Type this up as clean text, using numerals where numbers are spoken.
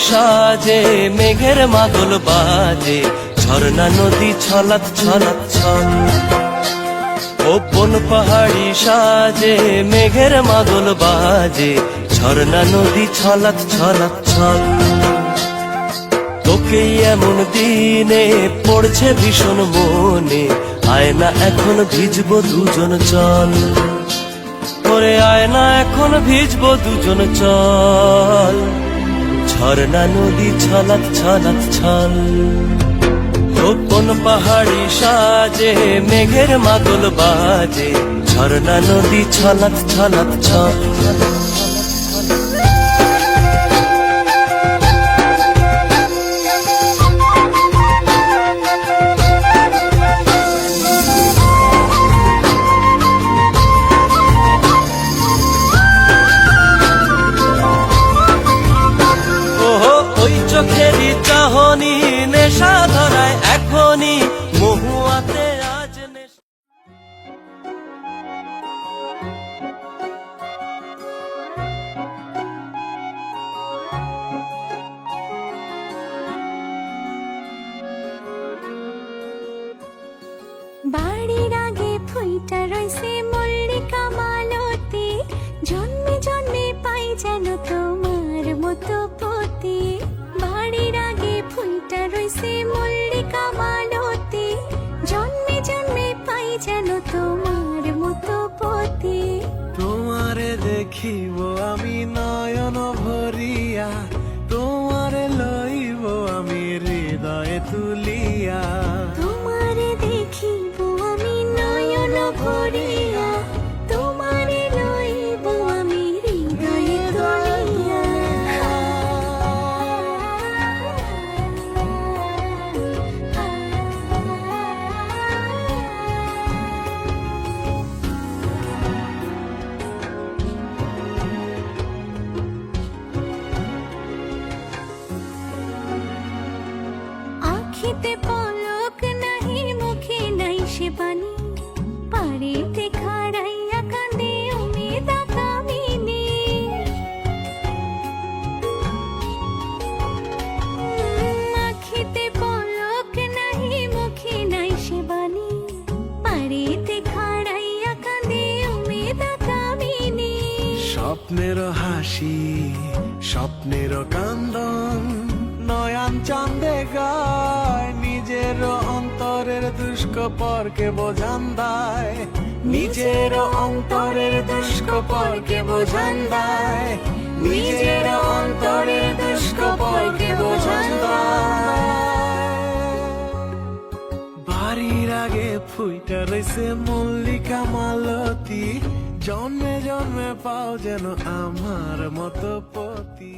সাজে মেঘের মাদল বাজে, ঝর্ণা নদী ছলাৎ ছলাৎ ছল। ও বন পাহাড়ি সাজে মেঘের মাদল বাজে, ঝর্ণা নদী ছলাৎ ছলাৎ ছল। তোকে এমন দিনে পড়ছে ভীষণ মনে, আয়না এখন ভিজবো দুজন চল। ওরে আয়না এখন ভিজবো দুজন চল, ঝর্ণা নদী ছলাৎ ছলাৎ ছল। কোন পাহাড়ি সাজে মেঘের মাদল বাজে, ঝর্ণা নদী ছলাৎ ছলাৎ ছল। চোখেরই চাহনি নেশা ধরায় এখনই মহুয়াতে আজ নেশা। বাড়ির আগে ফুইটা রইছে মল্লিকা মালতী, জন্মে জন্মে পাই যেন তোমার মতো পতি। বাড়ির আগে ফুইটা রইছে মল্লিকা মালতী, জন্মে জন্মে পাই যেন তোমার মতো পতি। তোমারে দেখিব আমি নয়ন ভরিয়া, তোমারে লইব আমি হৃদয়ে তুলিয়া। তোমারে দেখিব আমি নয়ন ভরিয়া, তোমারে লইব আমি হৃদয়ে তুলিয়া। আখিতে পলক নাহি মুখে নাই সে বাণী, পারিতে খাড়াইয়া কান্দে উমেদা কামিনী। আখিতে পলক নাহি মুখে নাই সে বাণী, পারিতে খাড়াইয়া কান্দে উমেদা কামিনী। স্বপ্নের হাসি স্বপ্নের কান্দন, নয়ন চন্দে গায় নিজের অন্তরের দুষ্কপরকে বোঝান দেয়। নিজের অন্তরের দুষ্কপরকে বোঝান দেয়, নিজের অন্তরের দুষ্কপরকে বোঝান দেয়। বাড়ির আগে ফুইটা রইছে মল্লিকা মালতী, জন্মে জন্মে পাও যেন আমার মতো পতি।